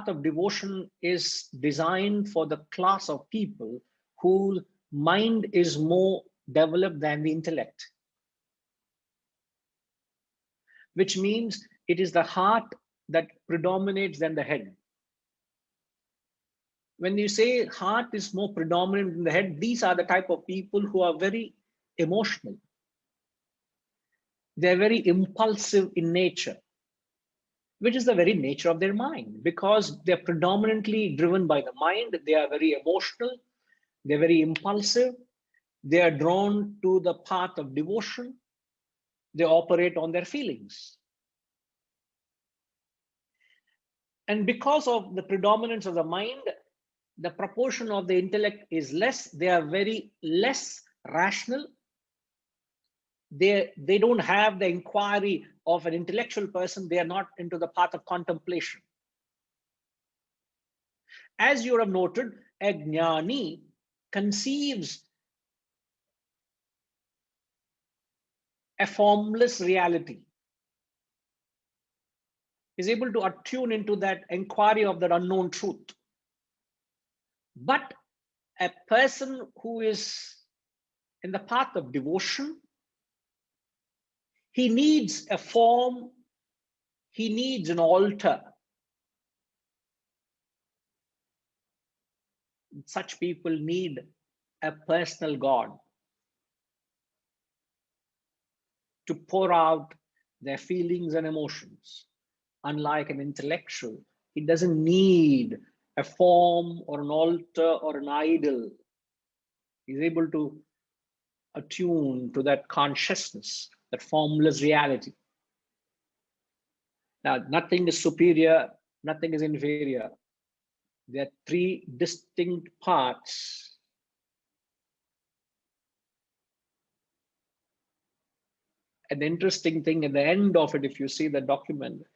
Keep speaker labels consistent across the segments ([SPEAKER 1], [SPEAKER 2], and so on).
[SPEAKER 1] path of devotion is designed for the class of people whose mind is more developed than the intellect, which means it is the heart that predominates than the head. When you say heart is more predominant than the head, these are the type of people who are very emotional. They're very impulsive in nature, which is the very nature of their mind, because they're predominantly driven by the mind. They are very emotional. They're very impulsive. They are drawn to the path of devotion. They operate on their feelings. And because of the predominance of the mind, the proportion of the intellect is less. They are very less rational. They don't have the inquiry of an intellectual person. They are not into the path of contemplation. As you have noted, a jnani conceives a formless reality, is able to attune into that inquiry of that unknown truth. But a person who is in the path of devotion, he needs a form, he needs an altar. Such people need a personal God to pour out their feelings and emotions. Unlike an intellectual, he doesn't need a form or an altar or an idol. He's able to attune to that consciousness, that formless reality. Now, nothing is superior, nothing is inferior. There are three distinct parts. An interesting thing at the end of it, if you see the document,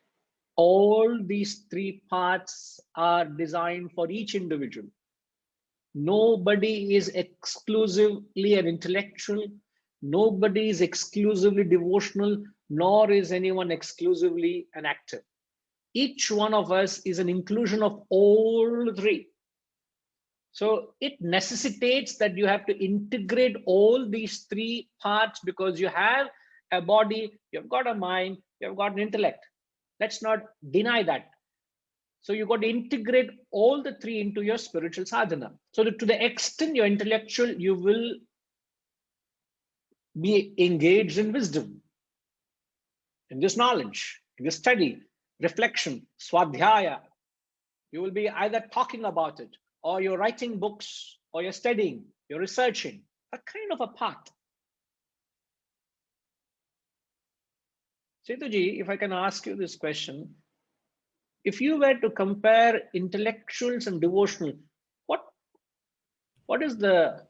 [SPEAKER 1] all these three parts are designed for each individual. Nobody is exclusively an intellectual. Nobody is exclusively devotional, nor is anyone exclusively an actor. Each one of us is an inclusion of all three. So it necessitates that you have to integrate all these three parts, because you have a body, you've got a mind, you've got an intellect. Let's not deny that. So you've got to integrate all the three into your spiritual sadhana. So that to the extent you're intellectual, you will be engaged in wisdom, in this knowledge, in this study, reflection, swadhyaya. You will be either talking about it, or you're writing books, or you're studying, you're researching, a kind of a path. Setuji, if I can ask you this question, if you were to compare intellectuals and devotional, what is the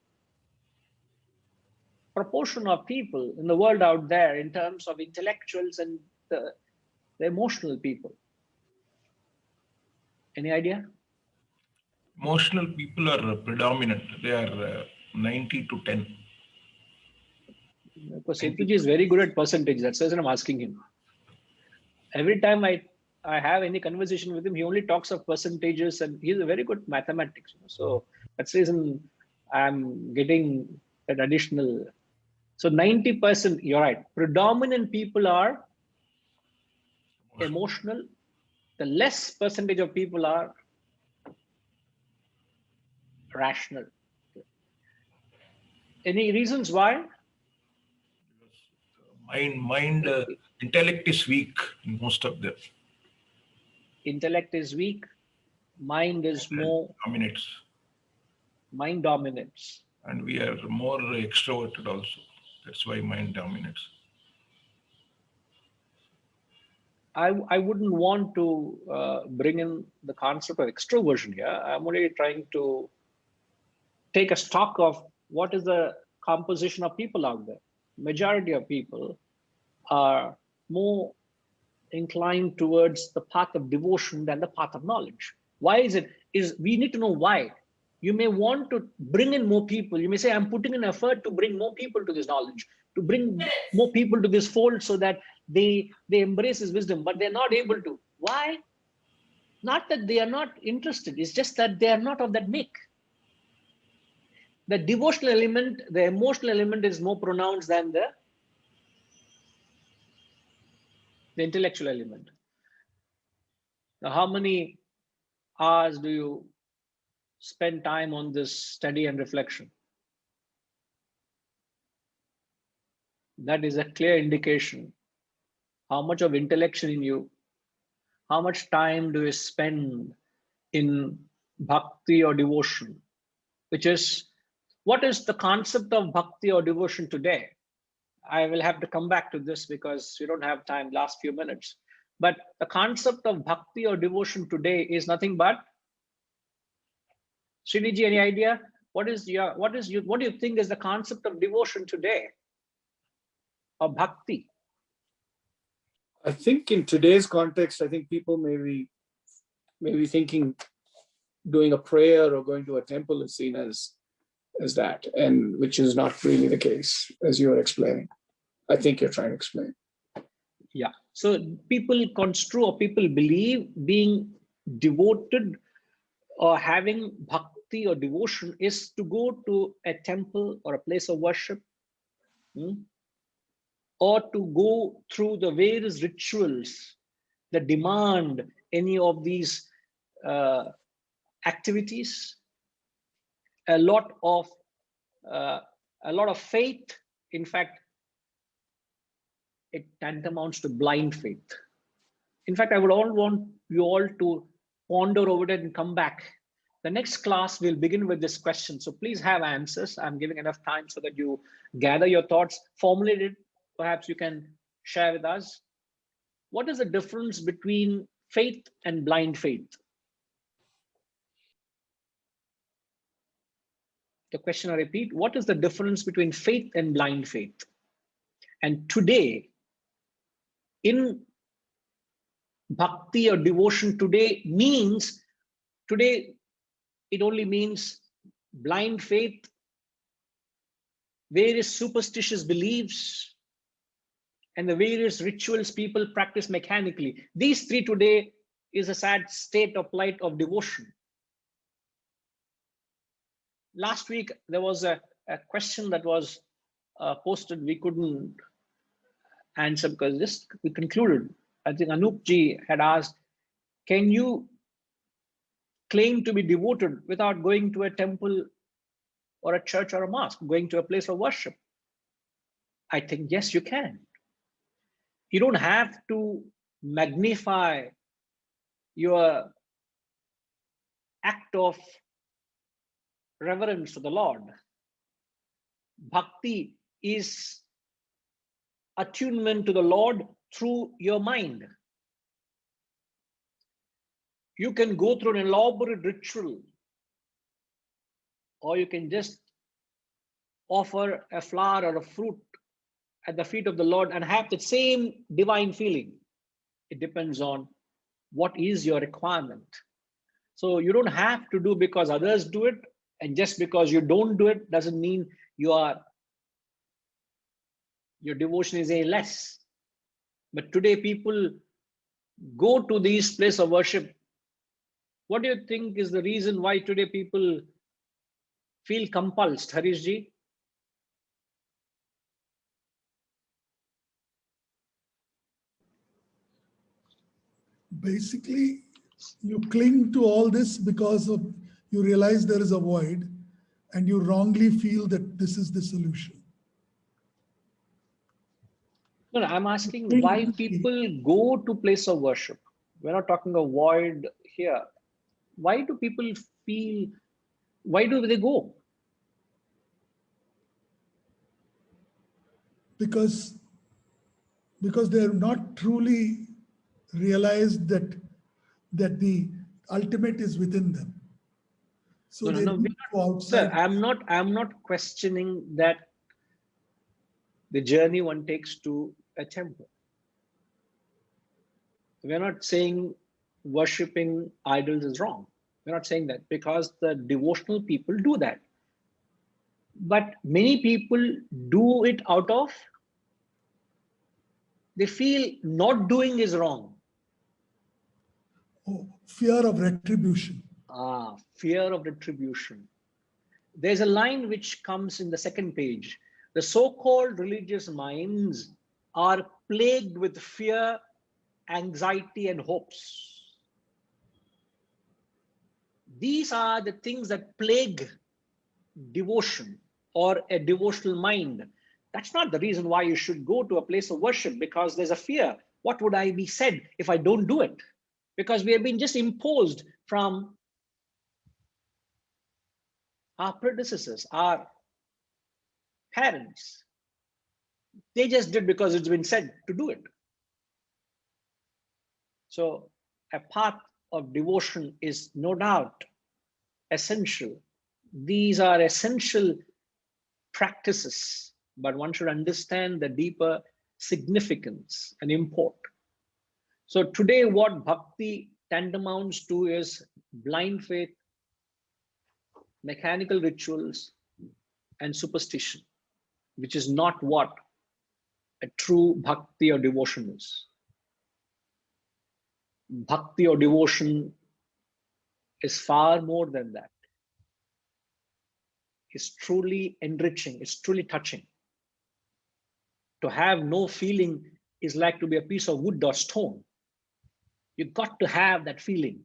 [SPEAKER 1] proportion of people in the world out there in terms of intellectuals and the emotional people? Any idea?
[SPEAKER 2] Emotional people are predominant. They are 90 to 10.
[SPEAKER 1] Because Setuji is very good at percentage. That's why I'm asking him. Every time I have any conversation with him, he only talks of percentages, and he's a very good mathematics. So that's the reason I'm getting that additional. So 90%, you're right. Predominant people are emotional. The less percentage of people are rational. Any reasons why?
[SPEAKER 2] Intellect is weak in most of them.
[SPEAKER 1] Intellect is weak. Mind is more.
[SPEAKER 2] Dominates.
[SPEAKER 1] Mind dominates.
[SPEAKER 2] And we are more extroverted also. That's why mind dominates.
[SPEAKER 1] I wouldn't want to bring in the concept of extroversion here. I'm only trying to take a stock of what is the composition of people out there. Majority of people are more inclined towards the path of devotion than the path of knowledge. Why is it? We need to know why. You may want to bring in more people. You may say, I'm putting in effort to bring more people to this knowledge, to bring more people to this fold so that they embrace this wisdom, but they're not able to. Why? Not that they are not interested, it's just that they are not of that make. The devotional element, the emotional element is more pronounced than the intellectual element. Now, how many hours do you spend time on this study and reflection? That is a clear indication how much of intellection in you, how much time do you spend in bhakti or devotion, which is, what is the concept of bhakti or devotion today? I will have to come back to this because we don't have time last few minutes. But the concept of bhakti or devotion today is nothing but, Sriniji, any idea? What do you think is the concept of devotion today? Or bhakti?
[SPEAKER 3] I think in today's context, I think people may be thinking doing a prayer or going to a temple is seen as that, and which is not really the case, as you are explaining. I think you're trying to explain.
[SPEAKER 1] Yeah. So people construe or people believe being devoted or having bhakti or devotion is to go to a temple or a place of worship, or to go through the various rituals that demand any of these activities. A lot of faith. In fact, it tantamounts to blind faith. In fact, I would want you all to ponder over it and come back. The next class will begin with this question. So please have answers. I'm giving enough time so that you gather your thoughts, formulate it. Perhaps you can share with us. What is the difference between faith and blind faith? The question I repeat, what is the difference between faith and blind faith? And today, in bhakti or devotion today it only means blind faith, various superstitious beliefs, and the various rituals people practice mechanically. These three today is a sad state of plight of devotion. Last week, there was a question that was posted. We couldn't answer because just we concluded. I think Anup ji had asked, can you claim to be devoted without going to a temple or a church or a mosque, going to a place of worship? I think, yes, you can. You don't have to magnify your act of reverence to the Lord. Bhakti is attunement to the Lord through your mind. You can go through an elaborate ritual, or you can just offer a flower or a fruit at the feet of the Lord and have the same divine feeling. It depends on what is your requirement. So you don't have to do because others do it, and just because you don't do it doesn't mean your devotion is any less. But today people go to these places of worship. What do you think is the reason why today people feel compulsed, Harish ji?
[SPEAKER 4] Basically, you cling to all this because of you realize there is a void and you wrongly feel that this is the solution.
[SPEAKER 1] No, I'm asking why people go to place of worship. We're not talking a void here. Why do people feel, why do they go?
[SPEAKER 4] Because they have not truly realized that the ultimate is within them. So they go outside.
[SPEAKER 1] Sir, I'm not questioning that the journey one takes to a temple. We're not saying worshipping idols is wrong. We're not saying that, because the devotional people do that. But many people do it out of, they feel not doing is wrong.
[SPEAKER 4] Oh, fear of retribution.
[SPEAKER 1] Fear of retribution. There's a line which comes in the second page. The so-called religious minds are plagued with fear, anxiety, and hopes. These are the things that plague devotion or a devotional mind. That's not the reason why you should go to a place of worship, because there's a fear. What would I be said if I don't do it? Because we have been just imposed from our predecessors, our parents. They just did because it's been said to do it. So a path of devotion is no doubt essential. These are essential practices, but one should understand the deeper significance and import. So today what bhakti tantamounts to is blind faith, mechanical rituals, and superstition, which is not what a true bhakti or devotion is. Bhakti or devotion is far more than that. It's truly enriching, it's truly touching. To have no feeling is like to be a piece of wood or stone. You got to have that feeling.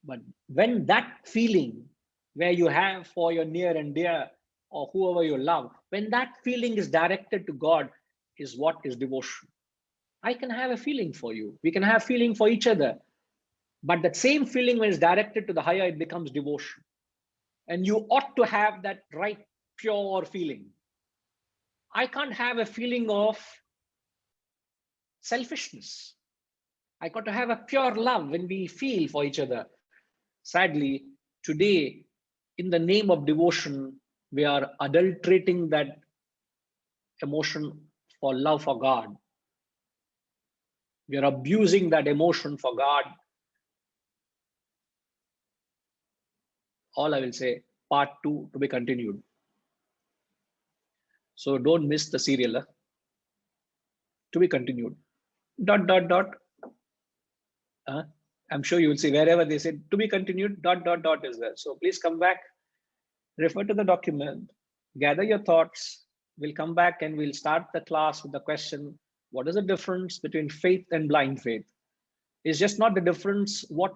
[SPEAKER 1] But when that feeling, where you have for your near and dear or whoever you love, when that feeling is directed to God, is what is devotion. I can have a feeling for you. We can have feeling for each other. But that same feeling, when it's directed to the higher, it becomes devotion. And you ought to have that right, pure feeling. I can't have a feeling of selfishness. I got to have a pure love when we feel for each other. Sadly, today, in the name of devotion, we are adulterating that emotion for love for God. We are abusing that emotion for God. All I will say, part 2 to be continued. So don't miss the serial. To be continued. ... I'm sure you will see wherever they say to be continued, ... as well. So please come back, refer to the document, gather your thoughts. We'll come back and we'll start the class with the question, what is the difference between faith and blind faith? It's just not the difference. What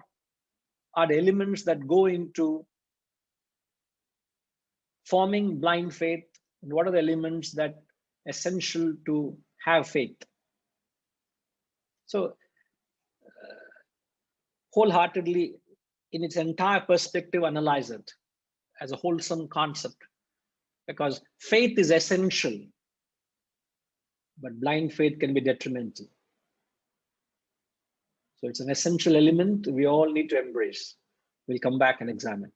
[SPEAKER 1] are the elements that go into forming blind faith? And what are the elements that are essential to have faith? So wholeheartedly, in its entire perspective, analyze it as a wholesome concept, because faith is essential, but blind faith can be detrimental. So it's an essential element we all need to embrace. We'll come back and examine.